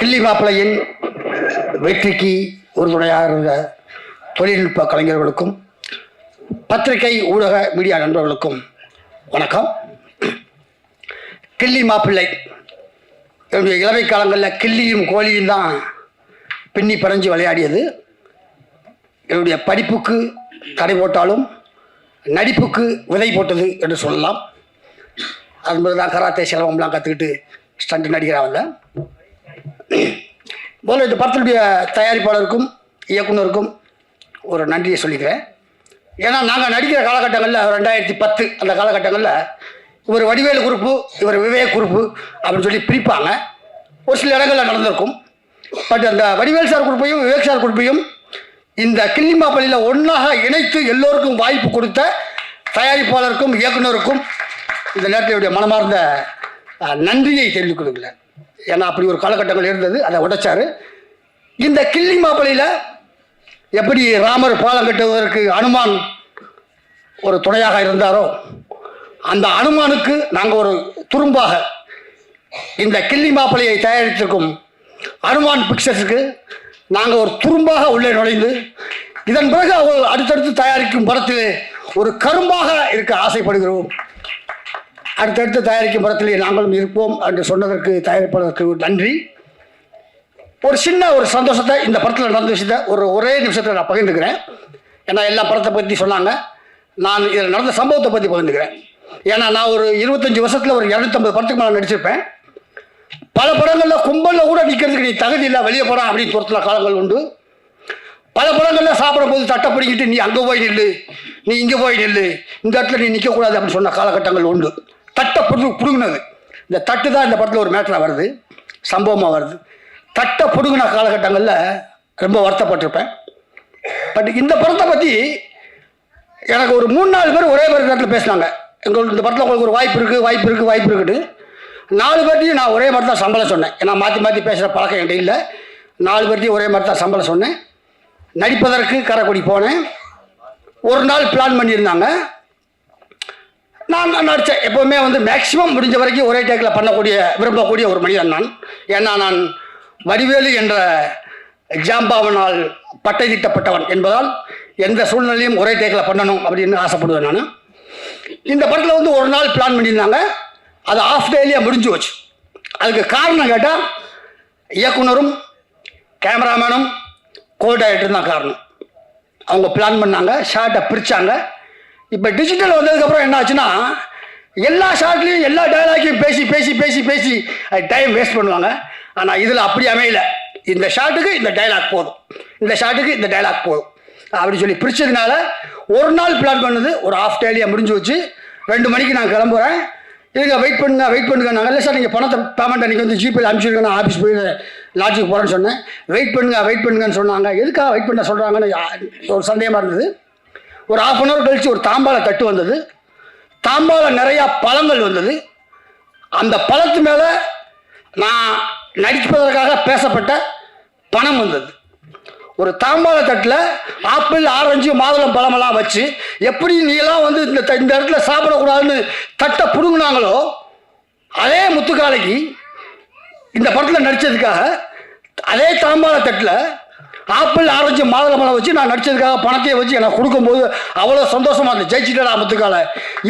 கிள்ளி மாப்பிள்ளையின் வெற்றிக்கு உறுதுணையாக இருந்த தொழில்நுட்ப கலைஞர்களுக்கும் பத்திரிகை ஊடக மீடியா நண்பர்களுக்கும் வணக்கம். கிள்ளி மாப்பிள்ளை என்னுடைய இளமை காலங்களில் கிள்ளியும் கோழியும் தான் பின்னி பறஞ்சு விளையாடியது. என்னுடைய படிப்புக்கு தடை போட்டாலும் நடிப்புக்கு விதை போட்டது என்று சொல்லலாம். அது தான் கராத்தே சிலவம்லாம் கற்றுக்கிட்டு ஸ்டண்ட் நடிகராக வந்தேன். முதல்ல இந்த படத்தினுடைய தயாரிப்பாளருக்கும் இயக்குனருக்கும் ஒரு நன்றியை சொல்லிக்கிறேன். ஏன்னா நாங்கள் நடிக்கிற காலகட்டங்களில் 2010 அந்த காலகட்டங்களில் இவர் வடிவேலு குரூப்பு, இவர் விவேக் குரூப்பு அப்படின்னு சொல்லி பிரிப்பாங்க. ஒரு சில இடங்களில் நடந்திருக்கும். பட் அந்த வடிவேல் சார் குரூப்பையும் விவேக் சார் குரூப்பையும் இந்த கிள்ளி மாப்பிள்ளையில் ஒன்றாக இணைத்து எல்லோருக்கும் வாய்ப்பு கொடுத்த தயாரிப்பாளருக்கும் இயக்குனருக்கும் இந்த நேரத்தினுடைய மனமார்ந்த நன்றியை தெரிவித்துக் கொள்கிறேன். ஏன்னா அப்படி ஒரு காலகட்டங்கள் இருந்தது, அதை உடைச்சாரு. இந்த கிள்ளி மாப்பிள்ளையில் எப்படி ராமர் பாலம் கட்டுவதற்கு அனுமான் ஒரு துணையாக இருந்தாரோ, அந்த அனுமானுக்கு நாங்கள் ஒரு துரும்பாக இந்த கிள்ளி மாப்பிள்ளையை தயாரித்திருக்கும் அனுமான் பிக்சர்ஸுக்கு நாங்கள் ஒரு துரும்பாக உள்ளே நுழைந்து இதன் பிறகு அவர் அடுத்தடுத்து தயாரிக்கும் படத்தில் ஒரு கரும்பாக இருக்க ஆசைப்படுகிறோம். அடுத்தடுத்து தயாரிக்கும் படத்திலே நாங்களும் இருப்போம் என்று சொன்னதற்கு தயாரிப்பாளருக்கு நன்றி. ஒரு சின்ன ஒரு சந்தோஷத்தை இந்த படத்தில் நடந்த விஷயத்தை ஒரே நிமிஷத்தில் நான் பகிர்ந்துக்கிறேன். ஏன்னா எல்லா படத்தை பற்றி சொன்னாங்க, நான் இதில் நடந்த சம்பவத்தை பற்றி பகிர்ந்துக்கிறேன். ஏன்னா நான் ஒரு 25 வருஷத்தில் ஒரு 250 படத்துக்கு மேலே நடிச்சிருப்பேன். பல படங்களில் கும்பலில் கூட நிற்கிறதுக்கு நீ தகுதி இல்லை, வெளியே போகிறான் அப்படின்னு துரத்துன காலங்கள் உண்டு. பல படங்களில் சாப்பிடும் போது தட்டை பிடிக்கிட்டு நீ அங்கே போய் நில்லு, நீ இங்கே போய் நில்லு, இந்த இடத்துல நீ நிற்கக்கூடாது அப்படின்னு சொன்ன காலகட்டங்கள் உண்டு. தட்டை பிடுங்கினது, இந்த தட்டு தான் இந்த படத்தில் ஒரு மேட்டராக வருது, சம்பவமாக வருது. தட்டை பிடுங்கின காலகட்டங்களில் ரொம்ப வருத்தப்பட்டிருப்பேன். பட் இந்த படத்தை பற்றி எனக்கு ஒரு 3-4 பேர் ஒரே நேரத்தில் பேசினாங்க. எங்களுக்கு இந்த படத்தில் உங்களுக்கு ஒரு வாய்ப்பு இருக்குன்னு 4 பேர்த்தையும் நான் ஒரே மாதிரி தான் சம்பளம் சொன்னேன். ஏன்னா மாற்றி மாற்றி பேசுகிற பழக்கம் என்கிட்ட இல்லை. 4 பேர்த்தையும் ஒரே மாதிரி தான் சம்பளம் சொன்னேன். நடிப்பதற்கு காரைக்குடி போனேன். ஒரு நாள் பிளான் பண்ணியிருந்தாங்க. நான் நடித்தேன். எப்போவுமே மேக்சிமம் முடிஞ்ச வரைக்கும் ஒரே டேக்கில் விரும்பக்கூடிய ஒரு மனிதன் நான். ஏன்னா நான் வடிவேலு என்ற ஜாம்பாவனால் பட்டை திட்டப்பட்டவன் என்பதால் எந்த சூழ்நிலையும் ஒரே டேக்கில் பண்ணணும் அப்படின்னு ஆசைப்படுவேன் நான். இந்த படத்தில் ஒரு நாள் பிளான் பண்ணியிருந்தாங்க. அது ஆஃப் டேலியாக முடிஞ்சு வச்சு. அதுக்கு காரணம் கேட்டால் இயக்குனரும் கேமராமேனும் கோ டைரக்டரும் தான் காரணம். அவங்க பிளான் பண்ணாங்க, ஷார்ட்டை பிரித்தாங்க. இப்போ டிஜிட்டல் வந்ததுக்கப்புறம் என்ன ஆச்சுன்னா, எல்லா ஷார்ட்லேயும் எல்லா டைலாக்கையும் பேசி டைம் வேஸ்ட் பண்ணுவாங்க. ஆனால் இதில் அப்படி அமையல. இந்த ஷார்ட்டுக்கு இந்த டைலாக் போதும், இந்த ஷார்ட்டுக்கு இந்த டைலாக் போதும் அப்படி சொல்லி பிரித்ததுனால ஒரு நாள் பிளான் பண்ணது ஒரு ஆஃப் டேலியாக முடிஞ்சு வச்சு. 2 மணிக்கு நான் கிளம்புறேன். இதுங்க வெயிட் பண்ணுங்க நாங்கள் இல்லை சார், நீங்கள் பணத்தை பேமெண்ட் அன்றைக்கி ஜிபேயில் அனுப்பிச்சிருங்க, நான் ஆஃபீஸ் போய் லாட்ஜுக்கு போகிறேன்னு சொன்னேன். வெயிட் பண்ணுங்கன்னு சொன்னாங்க. எதுக்காக வெயிட் பண்ண சொல்கிறாங்கன்னு ஒரு சந்தேகமாக இருந்தது. ஒரு 1/2 அன் ஹவர் கழித்து ஒரு தாம்பாள தட்டு வந்தது. தாம்பாள நிறையா பழங்கள் வந்தது. அந்த பழத்து மேலே நான் நடிப்பதற்காக பேசப்பட்ட பணம் வந்தது. ஒரு தாம்பாள தட்டில் ஆப்பிள், ஆரஞ்சு, மாதுளம் பழமெல்லாம் வச்சு எப்படி நீலாம் இந்த இடத்துல சாப்பிடக்கூடாதுன்னு தட்டை பிடுங்கினாங்களோ, அதே முத்துக்காலைக்கு இந்த படத்தில் நடித்ததுக்காக அதே தாம்பாள தட்டில் ஆப்பிள், ஆரஞ்சு, மாதுளம்பழம் வச்சு நான் நடித்ததுக்காக பணத்தையே வச்சு எனக்கு கொடுக்கும்போது அவ்வளோ சந்தோஷமாக இருந்தது. ஜெயிச்சிட்டா முத்துக்கால,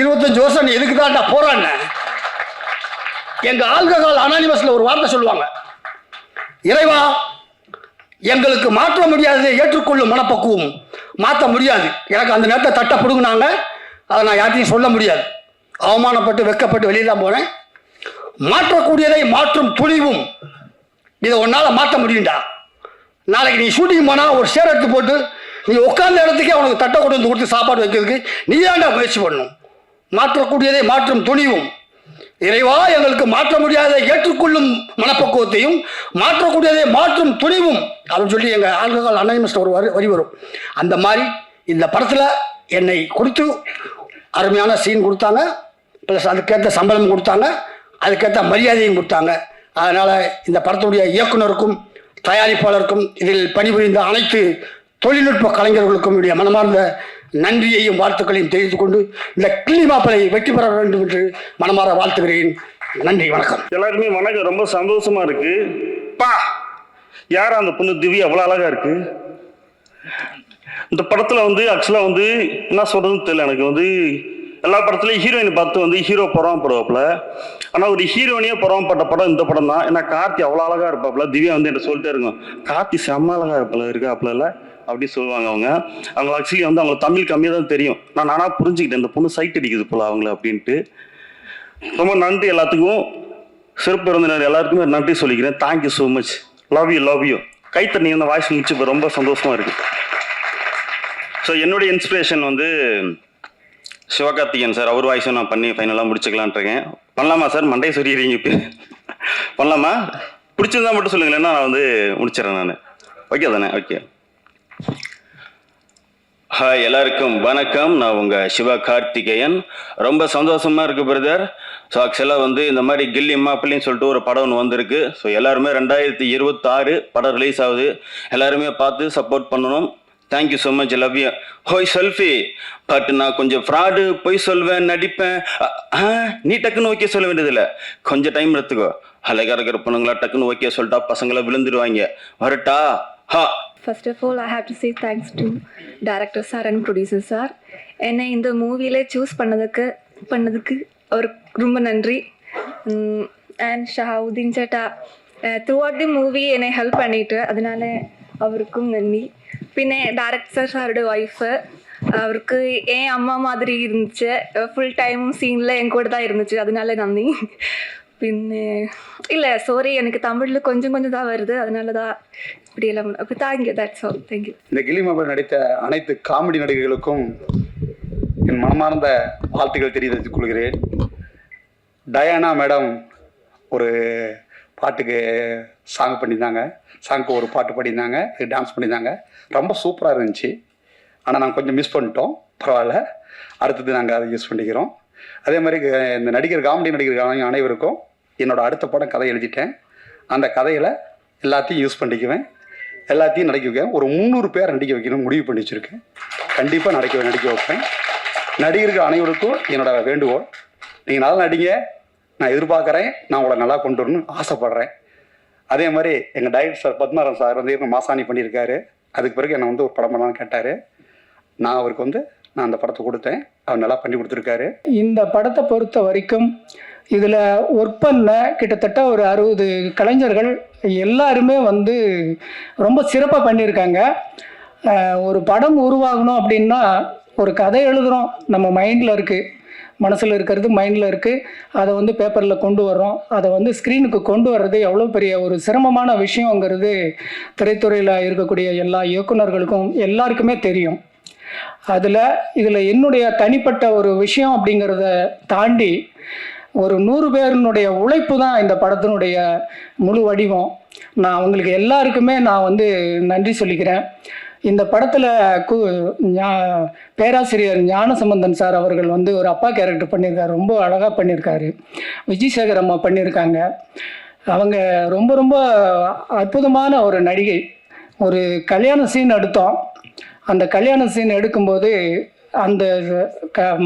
25 வருஷம் நீ எதுக்கு தான் நான் போராடின. எங்கள் ஆல்கஹால் அனானிமஸில் ஒரு வார்த்தை சொல்லுவாங்க, இறைவா எங்களுக்கு மாற்ற முடியாததை ஏற்றுக்கொள்ளும் மனப்பக்குவம் மாற்ற முடியாது. எனக்கு அந்த நேரத்தை தட்டை பிடுங்கினாங்க. அதை நான் யார்ட்டையும் சொல்ல முடியாது. அவமானப்பட்டு வெக்கப்பட்டு வெளியே தான் போனேன். மாற்றக்கூடியதை மாற்றும் துணிவும் இதை உன்னால் மாற்ற முடியும்டா. நாளைக்கு நீ ஷூட்டிங் போனால் ஒரு சேர் எடுத்து போட்டு நீ உட்கார்ந்த இடத்துக்கே அவனுக்கு தட்டை கொண்டு வந்து கொடுத்து சாப்பாடு வைக்கிறதுக்கு நீ தான்டா முயற்சி பண்ணணும். மாற்றக்கூடியதை மாற்றும் துணிவும், இறைவா எங்களுக்கு மாற்ற முடியாததை ஏற்றுக்கொள்ளும் மனப்பக்குவத்தையும் மாற்றக்கூடியதை மாற்றும் துணிவும் அப்படின்னு சொல்லி எங்கள் ஆல்கஹால் அனானிமஸில் ஒரு வரி வரும். அந்த மாதிரி இந்த படத்தில் என்னை கொடுத்து அருமையான சீன் கொடுத்தாங்க. ப்ளஸ் அதுக்கேற்ற சம்பளம் கொடுத்தாங்க, அதுக்கேற்ற மரியாதையும் கொடுத்தாங்க. அதனால் இந்த படத்துடைய இயக்குனருக்கும் தயாரிப்பாளருக்கும் இதில் பணிபுரிந்த அனைத்து தொழில்நுட்ப கலைஞர்களுக்கும் என்னுடைய மனமார்ந்த நன்றியையும் வாழ்த்துக்களையும் தெரிவித்துக் கொண்டு இந்த கிள்ளி மாப்பிள்ளை வெற்றி பெற வேண்டும் என்று மனமாற வாழ்த்துகிறேன். நன்றி, வணக்கம். எல்லாருமே வணக்கம். ரொம்ப சந்தோஷமா இருக்கு. எப்பா யாரா அந்த பொண்ணு திவ்யா அவ்வளோ அழகா இருக்கு. இந்த படத்துல வந்து ஆக்சுவலா வந்து என்ன சொல்றதுன்னு தெரியல. எனக்கு வந்து எல்லா படத்துலையும் ஹீரோயின் பார்த்து வந்து ஹீரோ பொறாமப்படுவாப்புல. ஆனால் ஒரு ஹீரோயினே பொறாமப்பட்ட படம் இந்த படம் தான். ஏன்னா கார்த்தி அவ்வளோ அழகா இருப்பாப்புல. திவ்யா வந்து என்கிட்ட சொல்லிட்டே இருக்கும், கார்த்தி செம்ம அழகா இருக்காப்புல அப்படி சொல்லுவாங்க அவங்க. அவங்க ஆக்சுவலி வந்து அவங்க தமிழ் கம்மியாக தான் தெரியும். நானா புரிஞ்சுக்கிட்டேன் இந்த பொண்ணு சைட் அடிக்குது போல அவங்கள அப்படின்ட்டு. ரொம்ப நன்றி எல்லாத்துக்கும். சிறப்பு விருந்தினர் எல்லாருக்குமே நன்றி சொல்லிக்கிறேன். Thank you so much. Love you. கைத்தண்ணி அந்த வாய்ஸ் முடிச்சு இப்போ ரொம்ப சந்தோஷமா இருக்கு. ஸோ என்னுடைய இன்ஸ்பிரேஷன் வந்து சிவகார்த்திகேயன் சார். அவர் வாய்ஸும் நான் பண்ணி ஃபைனலாக முடிச்சுக்கலான் இருக்கேன். பண்ணலாமா சார்? மண்டை சொல்லிடுறீங்க இப்போ. பண்ணலாமா? பிடிச்சிருந்தா மட்டும் சொல்லுங்களேன்னா நான் வந்து முடிச்சிடறேன் நான். ஓகே தானே? ஓகே. ஹாய் எல்லாருக்கும் வணக்கம். நான் உங்கள் சிவகார்த்திகேயன். ரொம்ப சந்தோஷமாக இருக்கு பிரதர். ஸோ ஆக்சுவலாக வந்து இந்த மாதிரி கில்லி மாப்பிள்ளைன்னு சொல்லிட்டு ஒரு படம் ஒன்று வந்திருக்கு. ஸோ எல்லாருமே 2026 படம் ரிலீஸ் ஆகுது. எல்லாருமே பார்த்து சப்போர்ட் பண்ணணும். Thank you so much. Love you. ஹோய் செல்ஃபி. பட் நான் கொஞ்சம் ஃப்ராடு, பொய் சொல்வேன், நடிப்பேன். நீ டக்குன்னு ஓகே சொல்ல வேண்டியதில்லை, கொஞ்சம் டைம் எடுத்துக்கோ. அழகா இருக்கிற பொண்ணுங்களா டக்குன்னு ஓகே சொல்லிட்டா பசங்களை விழுந்துடுவாங்க. வரட்டா? ஹா. First of all, I have to say thanks to director sir and producer sir. என்னை இந்த மூவியில் சூஸ் பண்ணதுக்கு அவருக்கு ரொம்ப நன்றி. அண்ட் ஷஹாவுதீன் சேட்டா த்ரூ அவுட் தி மூவி என்னை ஹெல்ப் பண்ணிட்டு, அதனால அவருக்கும் நன்றி. பின்ன டேரக்டர் சாரோட ஒய்ஃபு, அவருக்கு என் அம்மா மாதிரி இருந்துச்சு. ஃபுல் டைமும் சீனில் என் கூட தான் இருந்துச்சு, அதனால நன்றி. பின்ன இல்லை சாரி, எனக்கு தமிழில் கொஞ்சம் தான் வருது, அதனால தான் இப்படியெல்லாம். அப்போ தேங்க்யூ, தட்ஸ் ஆல். தேங்க்யூ. இந்த கில்லி மாப்பிள்ளை நடித்த அனைத்து காமெடி நடிகர்களுக்கும் என் மனமார்ந்த வாழ்த்துக்கள் தெரிவித்துக் கொள்கிறேன். டயானா மேடம் ஒரு பாட்டுக்கு சாங் பண்ணியிருந்தாங்க, சாங்க்கு ஒரு பாட்டு பாடியிருந்தாங்க, டான்ஸ் பண்ணியிருந்தாங்க. ரொம்ப சூப்பராக இருந்துச்சு. ஆனால் நாங்கள் கொஞ்சம் மிஸ் பண்ணிட்டோம். பரவாயில்ல, அடுத்தது நாங்கள் அதை யூஸ் பண்ணிக்கிறோம். அதே மாதிரி இந்த காமெடி நடிகர்கள் அனைவருக்கும் என்னோடய அடுத்த படம் கதை எழுதிட்டேன். அந்த கதையில் எல்லாத்தையும் யூஸ் பண்ணிக்குவேன், எல்லாத்தையும் நடிக்க வைக்கிறேன். ஒரு 300 பேர் நடிக்க வைக்கணும் முடிவு பண்ணி வச்சுருக்கேன். கண்டிப்பாக நடிக்க வைப்பேன். நடிகர்கள் அனைவருக்கும் என்னோட வேண்டுகோள், நீங்கள் நல்லா நடிங்க, நான் எதிர்பார்க்குறேன், நான் உங்களை நல்லா கொண்டு வரணும்னு ஆசைப்பட்றேன். அதே மாதிரி எங்கள் டைரக்டர் சார் பத்மநாபன் சார் வந்து மாசாணி பண்ணியிருக்காரு. அதுக்கு பிறகு என்னை வந்து ஒரு படம் பண்ணலான்னு கேட்டார். நான் அவருக்கு வந்து அந்த படத்தை கொடுத்தேன், அவர் நல்லா பண்ணி கொடுத்துருக்காரு. இந்த படத்தை பொறுத்த வரைக்கும் இதில் ஒர்க் பண்ண கிட்டத்தட்ட ஒரு 60 கலைஞர்கள் எல்லாருமே வந்து ரொம்ப சிறப்பாக பண்ணியிருக்காங்க. ஒரு படம் உருவாகணும் அப்படின்னா ஒரு கதை எழுதுகிறோம், நம்ம மைண்டில் இருக்குது, மனசில் இருக்கிறது மைண்டில் இருக்குது, அதை வந்து பேப்பரில் கொண்டு வர்றோம், அதை வந்து ஸ்க்ரீனுக்கு கொண்டு வர்றது எவ்வளோ பெரிய ஒரு சிரமமான விஷயங்கிறது திரைத்துறையில் இருக்கக்கூடிய எல்லா இயக்குநர்களுக்கும் எல்லாருக்குமே தெரியும். இதில் என்னுடைய தனிப்பட்ட ஒரு விஷயம் அப்படிங்கிறத தாண்டி ஒரு 100 பேருனுடைய உழைப்பு தான் இந்த படத்தினுடைய முழு வடிவம். நான் அவங்களுக்கு எல்லாருக்குமே நான் வந்து நன்றி சொல்லிக்கிறேன். இந்த படத்தில் பேராசிரியர் ஞானசம்பந்தன் சார் அவர்கள் வந்து ஒரு அப்பா கேரக்டர் பண்ணியிருக்காரு, ரொம்ப அழகாக பண்ணியிருக்காரு. விஜய்சேகர் அம்மா பண்ணியிருக்காங்க. அவங்க ரொம்ப ரொம்ப அற்புதமான ஒரு நடிகை. ஒரு கல்யாண சீன் எடுத்தோம். அந்த கல்யாண சீன் எடுக்கும்போது அந்த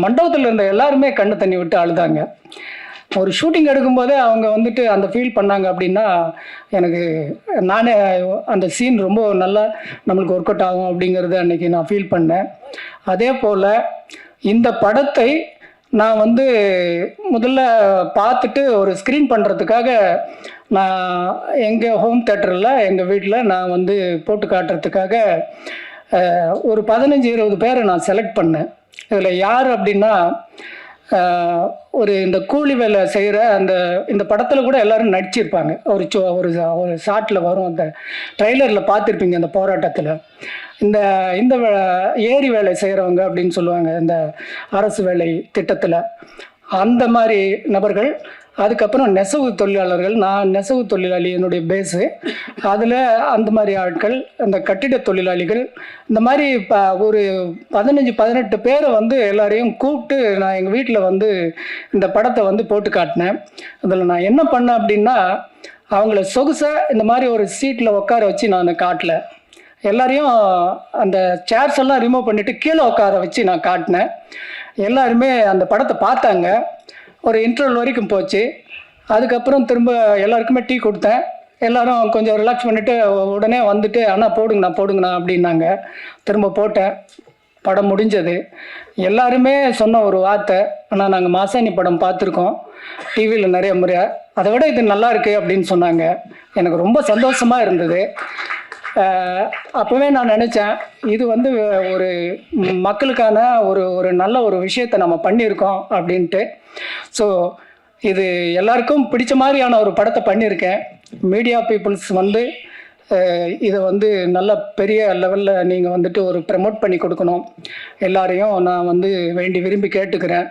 மண்டபத்தில் இருந்த எல்லாருமே கண்ணு தண்ணி விட்டு அழுதாங்க. ஒரு ஷூட்டிங் எடுக்கும்போதே அவங்க வந்துட்டு அந்த ஃபீல் பண்ணாங்க அப்படின்னா நானே அந்த சீன் ரொம்ப நல்லா நம்மளுக்கு ஒர்க் அவுட் ஆகும் அப்படிங்கிறத அன்றைக்கி நான் ஃபீல் பண்ணேன். அதே போல் இந்த படத்தை நான் வந்து முதல்ல பார்த்துட்டு ஒரு ஸ்க்ரீன் பண்ணுறதுக்காக நான் எங்கள் ஹோம் தேட்டரில் எங்கள் வீட்டில் நான் வந்து போட்டு காட்டுறதுக்காக ஒரு 15-20 பேரை நான் செலக்ட் பண்ணேன். இதில் யார் அப்படின்னா ஒரு இந்த கூலி வேலை செய்கிற இந்த படத்தில் கூட எல்லோரும் நடிச்சிருப்பாங்க. ஒரு ஷாட்டில் வரும், அந்த ட்ரெய்லரில் பார்த்துருப்பீங்க. அந்த போராட்டத்தில் இந்த ஏரி வேலை செய்கிறவங்க அப்படின்னு சொல்லுவாங்க, இந்த அரசு வேலை திட்டத்தில், அந்த மாதிரி நபர்கள். அதுக்கப்புறம் நெசவு தொழிலாளர்கள், நான் நெசவு தொழிலாளி என்னுடைய பேஸு. அதில் அந்த மாதிரி ஆட்கள், அந்த கட்டிட தொழிலாளிகள், இந்த மாதிரி ஒரு 15-18 பேரை வந்து எல்லாரையும் கூப்பிட்டு நான் எங்கள் வீட்டில் வந்து இந்த படத்தை வந்து போட்டு காட்டினேன். அதில் நான் என்ன பண்ணேன் அப்படின்னா, அவங்கள சொகுசாக இந்த மாதிரி ஒரு சீட்டில் உட்கார வச்சு நான் காட்டல. எல்லாரையும் அந்த சேர்ஸ் எல்லாம் ரிமூவ் பண்ணிவிட்டு கீழே உட்கார வச்சு நான் காட்டினேன். எல்லாருமே அந்த படத்தை பார்த்தாங்க. ஒரு இன்டர்வல் வரைக்கும் போச்சு. அதுக்கப்புறம் திரும்ப எல்லாருக்குமே டீ கொடுத்தேன். எல்லாரும் கொஞ்சம் ரிலாக்ஸ் பண்ணிவிட்டு உடனே வந்துட்டு அண்ணா போடுங்கண்ணா அப்படின்னாங்க. திரும்ப போட்டேன். படம் முடிஞ்சது. எல்லாருமே சொன்ன ஒரு வார்த்தை, ஆனால் நாங்கள் மாசாணி படம் பார்த்துருக்கோம் டிவியில் நிறைய முறை, அதை விட இது நல்லா இருக்கு அப்படின்னு சொன்னாங்க. எனக்கு ரொம்ப சந்தோஷமாக இருந்தது. அப்போவே நான் நினச்சேன், இது வந்து ஒரு மக்களுக்கான ஒரு நல்ல ஒரு விஷயத்தை நம்ம பண்ணியிருக்கோம் அப்படின்ட்டு. ஸோ இது எல்லாருக்கும் பிடிச்ச மாதிரியான ஒரு படத்தை பண்ணியிருக்கேன். மீடியா பீப்புள்ஸ் வந்து இதை வந்து நல்ல பெரிய லெவலில் நீங்கள் வந்துட்டு ஒரு ப்ரமோட் பண்ணி கொடுக்கணும் எல்லாரையும் நான் வந்து விரும்பி கேட்டுக்கிறேன்.